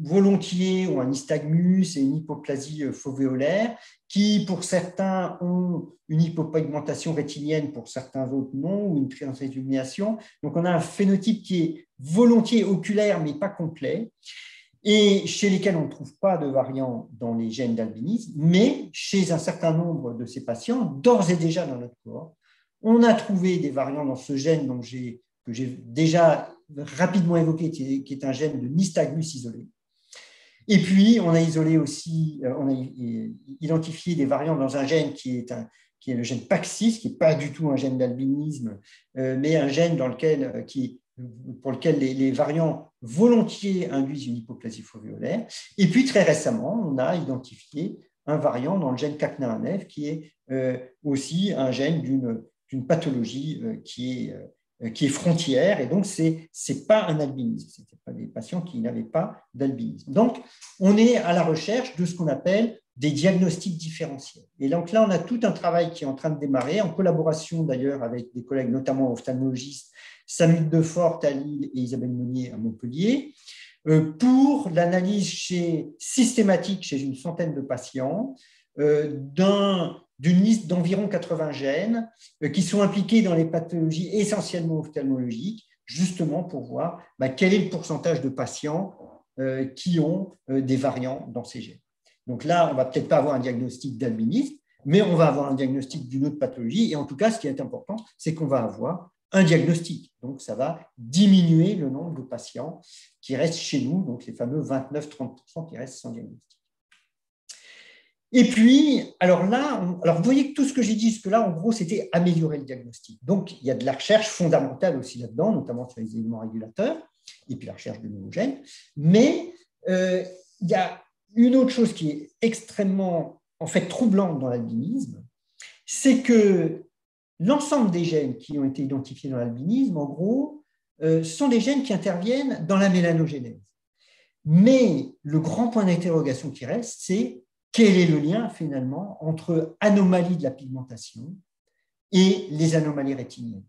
Speaker 2: volontiers ont un nystagmus et une hypoplasie fovéolaire, qui pour certains ont une hypopigmentation rétinienne, pour certains autres non, ou une transillumination. Donc on a un phénotype qui est volontiers oculaire, mais pas complet, et chez lesquels on ne trouve pas de variants dans les gènes d'albinisme, mais chez un certain nombre de ces patients, d'ores et déjà dans notre corps, on a trouvé des variants dans ce gène que j'ai déjà rapidement évoqué, qui est un gène de nystagmus isolé. Et puis, on a identifié des variants dans un gène qui est le gène PAX6, qui n'est pas du tout un gène d'albinisme, mais un gène pour lequel les variants volontiers induisent une hypoplasie fovéolaire. Et puis, très récemment, on a identifié un variant dans le gène CACNA1F qui est aussi un gène d'une pathologie qui est frontière. Et donc, ce n'est pas un albinisme. Ce n'étaient pas des patients qui n'avaient pas d'albinisme. Donc, on est à la recherche de ce qu'on appelle des diagnostics différentiels. Et donc là, on a tout un travail qui est en train de démarrer, en collaboration d'ailleurs avec des collègues, notamment ophtalmologistes, Samuel Defort à Lille et Isabelle Meunier à Montpellier, pour l'analyse systématique chez une centaine de patients d'une liste d'environ 80 gènes qui sont impliqués dans les pathologies essentiellement ophtalmologiques, justement pour voir quel est le pourcentage de patients qui ont des variants dans ces gènes. Donc là, on ne va peut-être pas avoir un diagnostic d'albinisme, mais on va avoir un diagnostic d'une autre pathologie. Et en tout cas, ce qui est important, c'est qu'on va avoir un diagnostic. Donc, ça va diminuer le nombre de patients qui restent chez nous, donc les fameux 29-30% qui restent sans diagnostic. Et puis, alors là, vous voyez que tout ce que j'ai dit jusque-là, en gros, c'était améliorer le diagnostic. Donc, il y a de la recherche fondamentale aussi là-dedans, notamment sur les éléments régulateurs, et puis la recherche de nouveaux gènes. Mais il y a une autre chose qui est extrêmement, en fait, troublante dans l'albinisme, c'est que l'ensemble des gènes qui ont été identifiés dans l'albinisme, en gros, sont des gènes qui interviennent dans la mélanogénèse. Mais le grand point d'interrogation qui reste, c'est quel est le lien finalement entre anomalies de la pigmentation et les anomalies rétiniennes.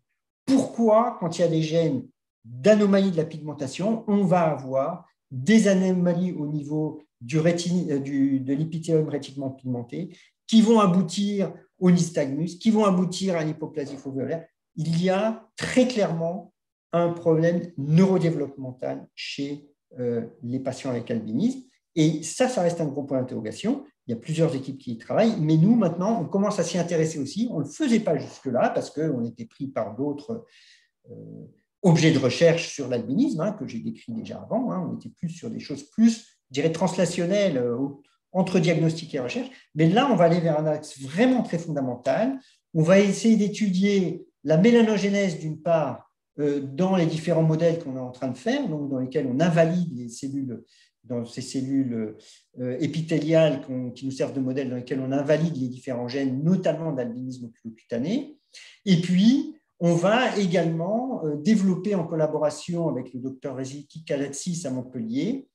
Speaker 2: Pourquoi, quand il y a des gènes d'anomalies de la pigmentation, on va avoir des anomalies au niveau de l'épithélium rétinement pigmenté qui vont aboutir au nystagmus, qui vont aboutir à l'hypoplasie foveolaire. Il y a très clairement un problème neurodéveloppemental chez les patients avec albinisme. Et ça reste un gros point d'interrogation. Il y a plusieurs équipes qui y travaillent, mais nous, maintenant, on commence à s'y intéresser aussi. On ne le faisait pas jusque-là parce qu'on était pris par d'autres objets de recherche sur l'albinisme, que j'ai décrit déjà avant. On était plus sur des choses plus, je dirais, translationnelles entre diagnostic et recherche. Mais là, on va aller vers un axe vraiment très fondamental. On va essayer d'étudier la mélanogénèse, d'une part, dans les différents modèles qu'on est en train de faire, donc dans lesquels on invalide les cellules, dans ces cellules épithéliales qui nous servent de modèle, dans lesquelles on invalide les différents gènes, notamment d'albinisme oculocutané. Et puis, on va également développer en collaboration avec le docteur Reziki Kalatsis à Montpellier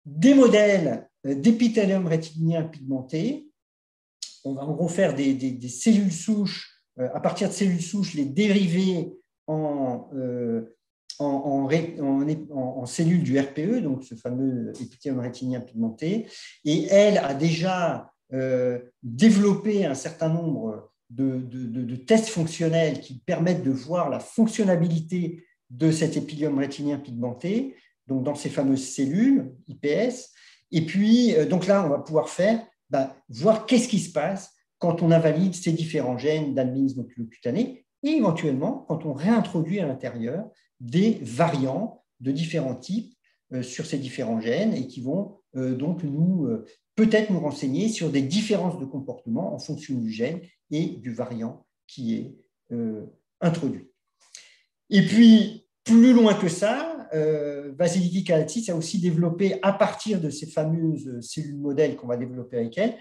Speaker 2: des modèles d'épithélium rétinien pigmenté. On va en gros faire des cellules souches, à partir de cellules souches, les dériver en cellules du RPE, donc ce fameux épithélium rétinien pigmenté. Et elle a déjà développé un certain nombre de tests fonctionnels qui permettent de voir la fonctionnalité de cet épithélium rétinien pigmenté, donc dans ces fameuses cellules IPS. Et puis, donc là, on va pouvoir voir qu'est-ce qui se passe quand on invalide ces différents gènes d'albinisme oculocutané et éventuellement quand on réintroduit à l'intérieur des variants de différents types sur ces différents gènes et qui vont donc peut-être nous renseigner sur des différences de comportement en fonction du gène et du variant qui est introduit. Et puis, plus loin que ça, Vasiliki Kalatsis a aussi développé, à partir de ces fameuses cellules modèles qu'on va développer avec elle,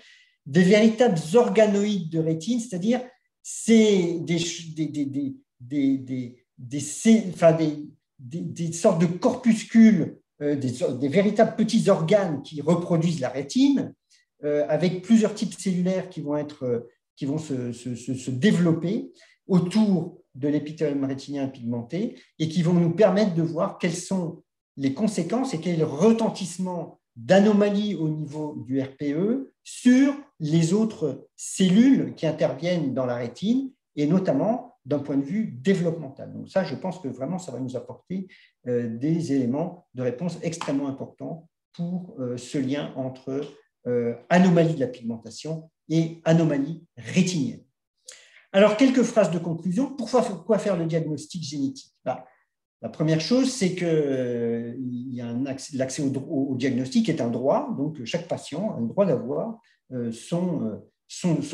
Speaker 2: des véritables organoïdes de rétine, c'est-à-dire c'est des sortes de corpuscules, des véritables petits organes qui reproduisent la rétine, avec plusieurs types cellulaires qui vont se développer autour de l'épithélium rétinien pigmenté et qui vont nous permettre de voir quelles sont les conséquences et quel est le retentissement d'anomalies au niveau du RPE sur les autres cellules qui interviennent dans la rétine et notamment d'un point de vue développemental. Donc ça, je pense que vraiment, ça va nous apporter des éléments de réponse extrêmement importants pour ce lien entre anomalie de la pigmentation et anomalie rétinienne. Alors, quelques phrases de conclusion. Pourquoi faire le diagnostic génétique? La première chose, c'est que l'accès au diagnostic est un droit, donc chaque patient a le droit d'avoir son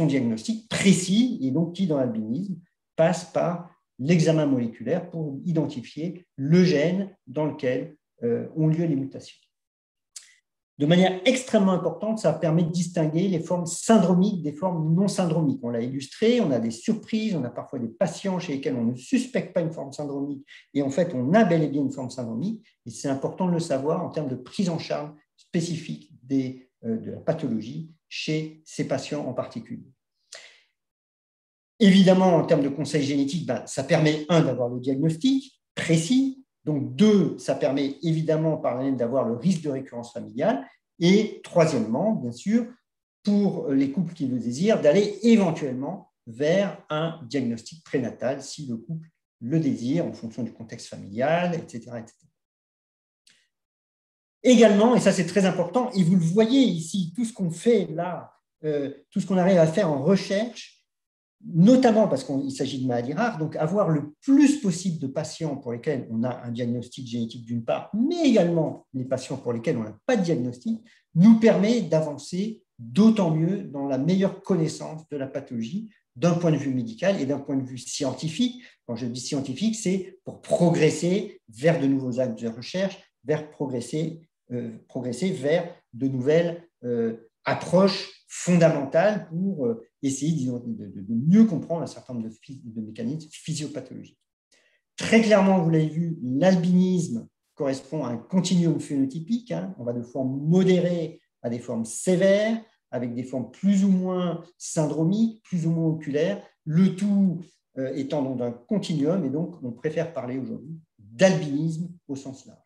Speaker 2: diagnostic précis, et donc qui, dans l'albinisme, passe par l'examen moléculaire pour identifier le gène dans lequel ont lieu les mutations. De manière extrêmement importante, ça permet de distinguer les formes syndromiques des formes non syndromiques. On l'a illustré, on a des surprises, on a parfois des patients chez lesquels on ne suspecte pas une forme syndromique et en fait, on a bel et bien une forme syndromique. Et c'est important de le savoir en termes de prise en charge spécifique des de la pathologie chez ces patients en particulier. Évidemment, en termes de conseil génétique, ça permet, d'avoir le diagnostic précis. Donc, 2, ça permet évidemment par là-même d'avoir le risque de récurrence familiale. Et troisièmement, bien sûr, pour les couples qui le désirent, d'aller éventuellement vers un diagnostic prénatal si le couple le désire en fonction du contexte familial, etc. etc. Également, et ça c'est très important, et vous le voyez ici, tout ce qu'on fait là, tout ce qu'on arrive à faire en recherche, notamment parce qu'il s'agit de maladies rares, donc avoir le plus possible de patients pour lesquels on a un diagnostic génétique d'une part, mais également les patients pour lesquels on n'a pas de diagnostic, nous permet d'avancer d'autant mieux dans la meilleure connaissance de la pathologie d'un point de vue médical et d'un point de vue scientifique. Quand je dis scientifique, c'est pour progresser vers de nouveaux axes de recherche, vers progresser vers de nouvelles approches fondamentales pour essayer de mieux comprendre un certain nombre de mécanismes physiopathologiques. Très clairement, vous l'avez vu, l'albinisme correspond à un continuum phénotypique. On va de formes modérées à des formes sévères, avec des formes plus ou moins syndromiques, plus ou moins oculaires, le tout étant donc d'un continuum, et donc on préfère parler aujourd'hui d'albinisme au sens large.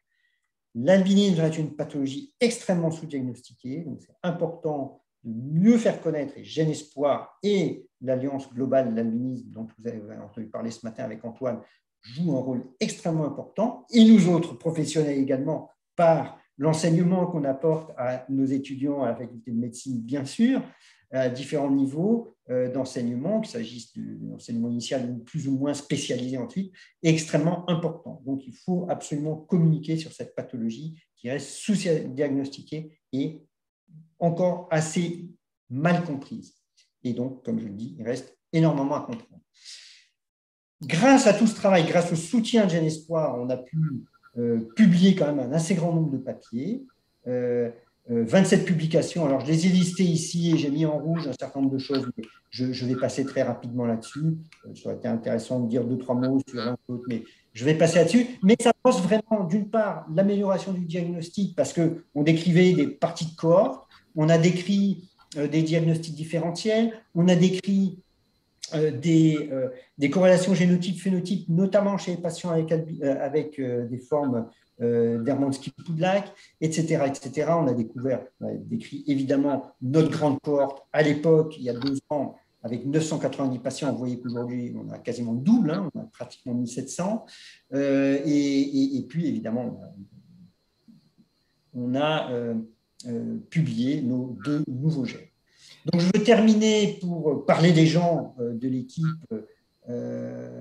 Speaker 2: L'albinisme est une pathologie extrêmement sous-diagnostiquée, donc c'est important de mieux faire connaître les gènes espoirs et l'Alliance globale de l'albinisme, dont vous avez entendu parler ce matin avec Antoine, joue un rôle extrêmement important, et nous autres professionnels également, par l'enseignement qu'on apporte à nos étudiants à la faculté de médecine, bien sûr, à différents niveaux d'enseignement, qu'il s'agisse de l'enseignement initial ou plus ou moins spécialisé ensuite, est extrêmement important. Donc, il faut absolument communiquer sur cette pathologie qui reste sous-diagnostiquée et encore assez mal comprise. Et donc, comme je le dis, il reste énormément à comprendre. Grâce à tout ce travail, grâce au soutien de Gènes Espoir, on a pu publier quand même un assez grand nombre de papiers, 27 publications. Alors, je les ai listées ici et j'ai mis en rouge un certain nombre de choses, mais je vais passer très rapidement là-dessus. Ça aurait été intéressant de dire 2-3 mots sur un autre, mais je vais passer là-dessus. Mais ça pose vraiment, d'une part, l'amélioration du diagnostic, parce qu'on décrivait des parties de cohorte, on a décrit des diagnostics différentiels, on a décrit des corrélations génotype-phénotype, notamment chez les patients avec des formes d'Hermansky-Pudlak, etc., etc. On a décrit évidemment notre grande cohorte à l'époque, il y a 2 ans, avec 990 patients. Vous voyez qu'aujourd'hui, on a quasiment le double, on a pratiquement 1700. Et puis, évidemment, on a publié nos 2 nouveaux gènes. Donc, je veux terminer pour parler des gens de l'équipe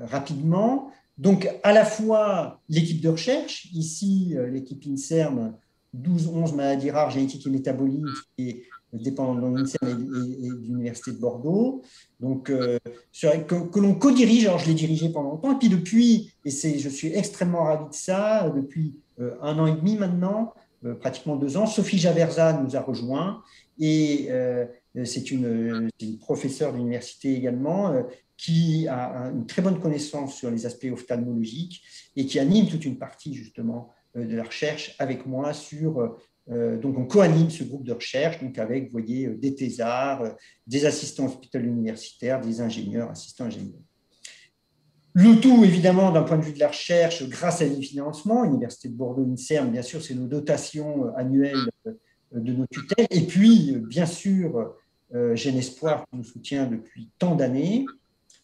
Speaker 2: rapidement. Donc, à la fois l'équipe de recherche, ici, l'équipe INSERM, 12-11 maladies rares, génétiques et métaboliques, qui est dépendante de l'INSERM et de l'Université de Bordeaux, donc, que l'on co-dirige. Alors, je l'ai dirigé pendant longtemps, et puis depuis, et je suis extrêmement ravi de ça, depuis 1 an et demi maintenant, pratiquement 2 ans, Sophie Javerza nous a rejoints, et c'est une professeure d'université également, qui a une très bonne connaissance sur les aspects ophtalmologiques et qui anime toute une partie justement de la recherche avec moi sur. Donc, on co-anime ce groupe de recherche, donc avec, vous voyez, des thésards, des assistants hospitaliers universitaires, des ingénieurs, assistants ingénieurs. Le tout, évidemment, d'un point de vue de la recherche, grâce à des financements, Université de Bordeaux, INSERM, bien sûr, c'est nos dotations annuelles de nos tutelles, et puis, bien sûr, Gènes Espoir qui nous soutient depuis tant d'années,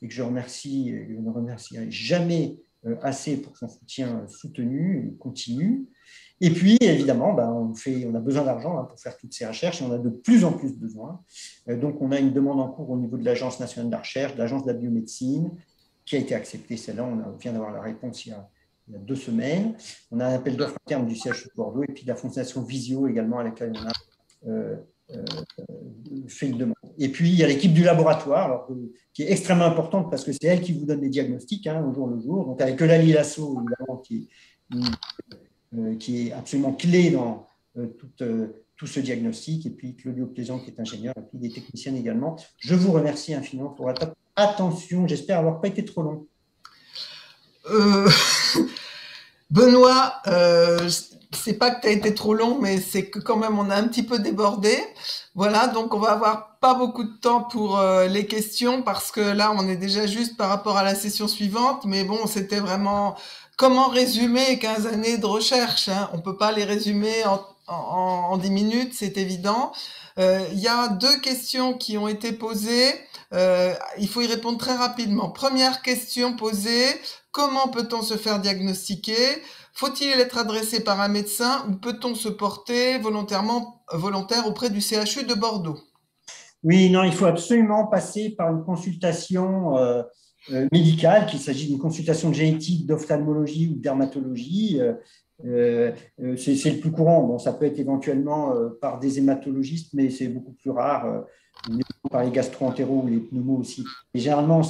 Speaker 2: et que je ne remercierai jamais assez pour son soutien soutenu et continu. Et puis, évidemment, on a besoin d'argent pour faire toutes ces recherches, et on a de plus en plus besoin. Donc, on a une demande en cours au niveau de l'Agence nationale de la recherche, de l'Agence de la biomédecine, qui a été acceptée. Celle-là, on vient d'avoir la réponse il y a 2 semaines. On a un appel d'offres interne du CHU de Bordeaux, et puis la Fondation Visio également, à laquelle on a fait une demande. Et puis, il y a l'équipe du laboratoire, qui est extrêmement importante parce que c'est elle qui vous donne les diagnostics au jour le jour. Donc, avec Eulalie Lasso, évidemment, qui est absolument clé dans tout ce diagnostic, et puis Claudio Plaisan, qui est ingénieur, et puis des techniciennes également. Je vous remercie infiniment pour votre attention. J'espère avoir pas été trop long.
Speaker 1: Benoît, c'est pas que tu as été trop long, mais c'est que quand même on a un petit peu débordé. Voilà, donc on va avoir pas beaucoup de temps pour les questions parce que là on est déjà juste par rapport à la session suivante. Mais bon, c'était vraiment comment résumer 15 années de recherche, hein. On peut pas les résumer en 10 minutes, c'est évident. Il y a deux questions qui ont été posées. Il faut y répondre très rapidement. Première question posée, comment peut-on se faire diagnostiquer? Faut-il être adressé par un médecin ou peut-on se porter volontaire auprès du CHU de Bordeaux?
Speaker 2: Oui, non, il faut absolument passer par une consultation médicale, qu'il s'agit d'une consultation de génétique, d'ophtalmologie ou de dermatologie. C'est le plus courant. Bon, ça peut être éventuellement par des hématologistes, mais c'est beaucoup plus rare, par les gastro-entéraux ou les pneumos aussi. Et généralement,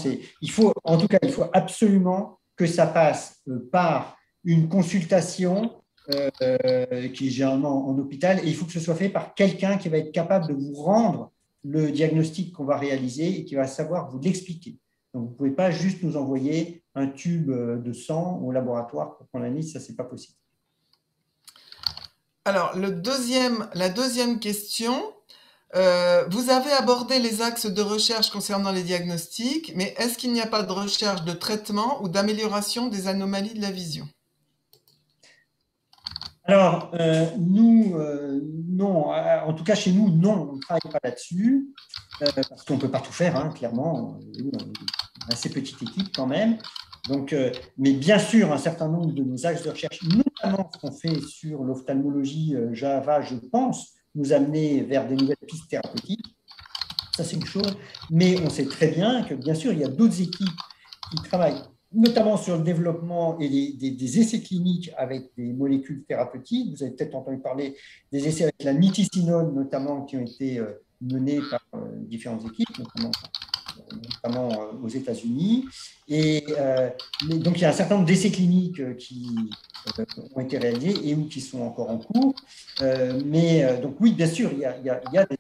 Speaker 2: en tout cas, il faut absolument que ça passe par une consultation qui est généralement en hôpital, et il faut que ce soit fait par quelqu'un qui va être capable de vous rendre le diagnostic qu'on va réaliser et qui va savoir vous l'expliquer. Donc, vous ne pouvez pas juste nous envoyer un tube de sang au laboratoire pour qu'on l'analyse, ça, ce n'est pas possible.
Speaker 1: Alors, la deuxième question, vous avez abordé les axes de recherche concernant les diagnostics, mais est-ce qu'il n'y a pas de recherche de traitement ou d'amélioration des anomalies de la vision?
Speaker 2: Alors, nous, non. En tout cas, chez nous, non, on ne travaille pas là-dessus, parce qu'on ne peut pas tout faire, hein, clairement. On est une assez petite équipe quand même. Donc, mais bien sûr, un certain nombre de nos axes de recherche, notamment ce qu'on fait sur l'ophtalmologie Java, je pense, nous amener vers des nouvelles pistes thérapeutiques. Ça, c'est une chose. Mais on sait très bien que, bien sûr, il y a d'autres équipes qui travaillent notamment sur le développement et des essais cliniques avec des molécules thérapeutiques. Vous avez peut-être entendu parler des essais avec la nitisinone, notamment, qui ont été menés par différentes équipes, notamment aux États-Unis. Et donc, il y a un certain nombre d'essais cliniques qui ont été réalisés et ou qui sont encore en cours. Donc, oui, bien sûr, il y a des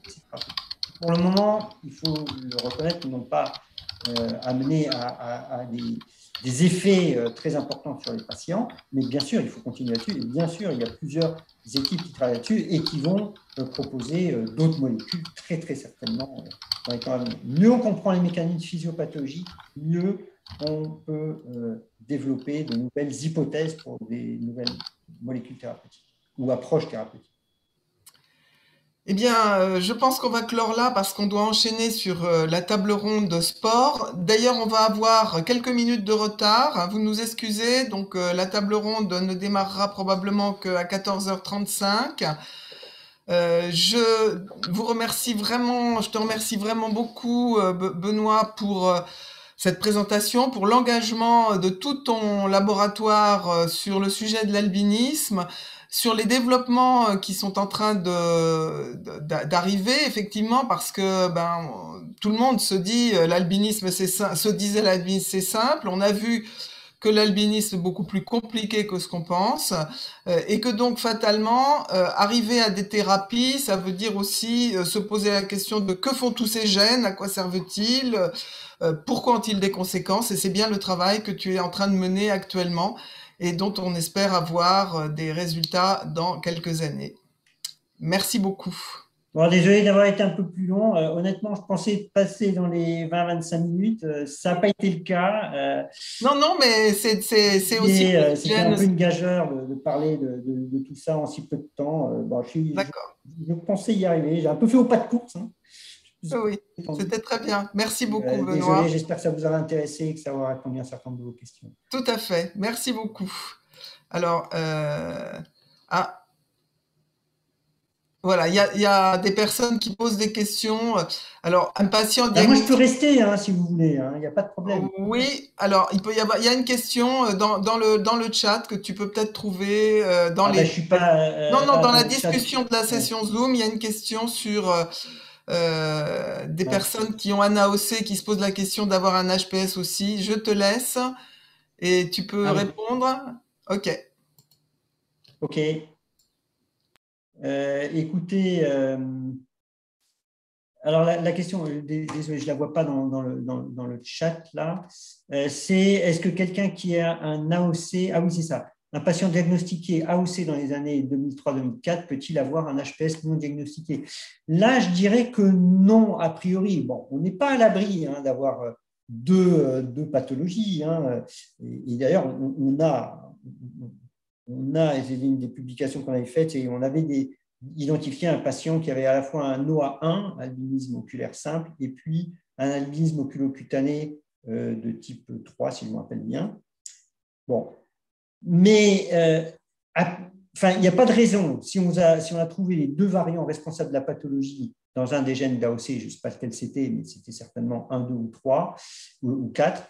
Speaker 2: essais thérapeutiques. Pour le moment, il faut le reconnaître, ils n'ont pas amené à des effets très importants sur les patients, mais bien sûr, il faut continuer là-dessus. Et bien sûr, il y a plusieurs équipes qui travaillent là-dessus et qui vont proposer d'autres molécules, très, très certainement. Mieux on comprend les mécanismes physiopathologiques, mieux on peut développer de nouvelles hypothèses pour des nouvelles molécules thérapeutiques ou approches thérapeutiques.
Speaker 1: Eh bien, je pense qu'on va clore là parce qu'on doit enchaîner sur la table ronde de sport. D'ailleurs, on va avoir quelques minutes de retard. Vous nous excusez, donc la table ronde ne démarrera probablement qu'à 14h35. Je vous remercie vraiment, je te remercie vraiment beaucoup, Benoît, pour cette présentation, pour l'engagement de tout ton laboratoire sur le sujet de l'albinisme, sur les développements qui sont en train d'arriver, effectivement, parce que tout le monde se dit l'albinisme, c'est simple. On a vu que l'albinisme est beaucoup plus compliqué que ce qu'on pense, et que donc fatalement, arriver à des thérapies, ça veut dire aussi se poser la question de que font tous ces gènes, à quoi servent-ils, pourquoi ont-ils des conséquences, et c'est bien le travail que tu es en train de mener actuellement et dont on espère avoir des résultats dans quelques années. Merci beaucoup.
Speaker 2: Bon, désolé d'avoir été un peu plus long. Honnêtement, je pensais passer dans les 20-25 minutes. Ça n'a pas été le cas.
Speaker 1: Non, mais c'est aussi...
Speaker 2: C'était un peu une gageure de parler de tout ça en si peu de temps. Je pensais y arriver. J'ai un peu fait au pas de course. Hein.
Speaker 1: Oui, c'était très bien. Merci beaucoup, Benoît.
Speaker 2: Désolé, j'espère que ça vous aura intéressé et que ça aura répondu à un certain nombre de vos questions.
Speaker 1: Tout à fait. Merci beaucoup. Alors, voilà, il y a des personnes qui posent des questions. Alors, un patient
Speaker 2: moi, je peux rester, hein, si vous voulez. Il n'y a pas de problème.
Speaker 1: Oui, alors il y a une question dans le chat que tu peux peut-être trouver dans les.
Speaker 2: Je suis pas.
Speaker 1: Non, dans la discussion de la session Zoom, il y a une question sur des personnes qui ont un AOC qui se posent la question d'avoir un HPS aussi. Je te laisse et tu peux répondre. Ok.
Speaker 2: Ok. Écoutez, alors la question, désolé, je ne la vois pas dans le chat là, c'est est-ce que quelqu'un qui a un AOC, ah oui, c'est ça, un patient diagnostiqué AOC dans les années 2003-2004 peut-il avoir un HPS non diagnostiqué? Là, je dirais que non, a priori. Bon, on n'est pas à l'abri d'avoir deux pathologies. Et d'ailleurs, c'est une des publications qu'on avait faites, et on avait identifié un patient qui avait à la fois un OA1, albinisme oculaire simple, et puis un albinisme oculocutané de type 3, si je me rappelle bien. Bon. Mais il n'y a pas de raison. Si on a trouvé les deux variants responsables de la pathologie dans un des gènes d'AOC, je ne sais pas lequel c'était, mais c'était certainement 1, 2 ou 3 ou 4.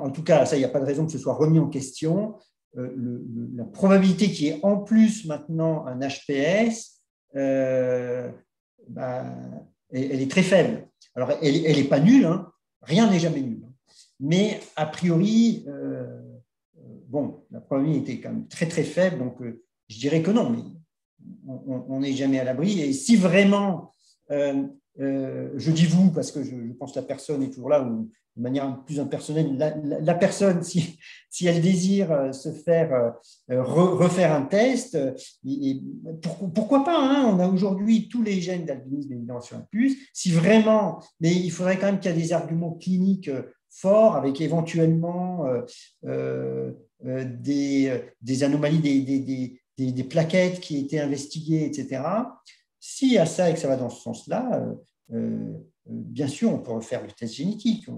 Speaker 2: En tout cas, ça, il n'y a pas de raison que ce soit remis en question. La probabilité qu'il y ait en plus maintenant un HPS, elle est très faible. Alors, elle n'est pas nulle, hein. Rien n'est jamais nul. Mais a priori, la probabilité était quand même très très faible, donc je dirais que non, mais on n'est jamais à l'abri. Et si vraiment, je dis vous parce que je pense que la personne est toujours là, ou de manière plus impersonnelle, la personne, si elle désire se faire refaire un test, pourquoi pas, hein, on a aujourd'hui tous les gènes d'albinisme évidents sur un puce. Si vraiment, mais il faudrait quand même qu'il y ait des arguments cliniques forts, avec éventuellement des anomalies, des plaquettes qui étaient investiguées, etc. S'il y a ça et que ça va dans ce sens-là, bien sûr, on peut refaire le test génétique.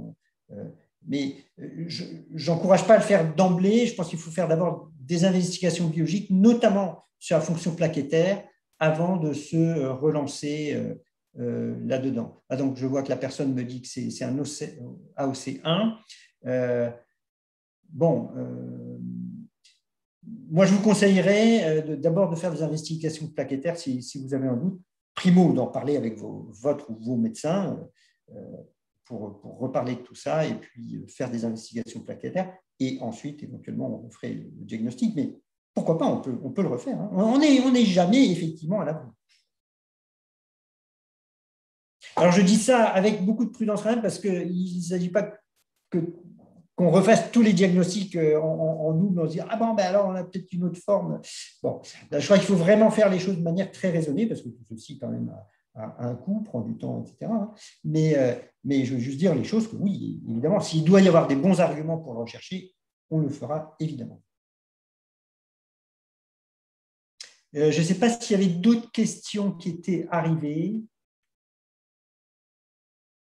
Speaker 2: Mais je n'encourage pas à le faire d'emblée. Je pense qu'il faut faire d'abord des investigations biologiques, notamment sur la fonction plaquettaire, avant de se relancer là-dedans. Donc, je vois que la personne me dit que c'est un AOC1. Moi, je vous conseillerais d'abord de faire des investigations plaquettaires si vous avez un doute. Primo, d'en parler avec votre ou vos médecins pour reparler de tout ça, et puis faire des investigations plaquettaires. Et ensuite, éventuellement, on ferait le diagnostic. Mais pourquoi pas, on peut le refaire, hein. On n'est jamais effectivement à l'abri. Alors, je dis ça avec beaucoup de prudence quand même, parce qu'il ne s'agit pas qu'on refasse tous les diagnostics en nous, on se dit, ah bon, ben alors on a peut-être une autre forme. Bon, là, je crois qu'il faut vraiment faire les choses de manière très raisonnée, parce que tout ceci, quand même, a un coût, prend du temps, etc. Mais je veux juste dire les choses que, oui, évidemment, s'il doit y avoir des bons arguments pour le rechercher, on le fera, évidemment. Je ne sais pas s'il y avait d'autres questions qui étaient arrivées.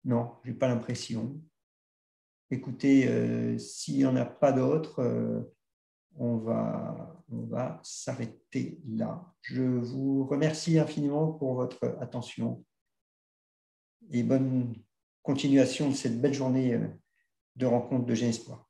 Speaker 2: Non, je n'ai pas l'impression. Écoutez, s'il n'y en a pas d'autres, on va s'arrêter là. Je vous remercie infiniment pour votre attention et bonne continuation de cette belle journée de rencontre de GENESpoir.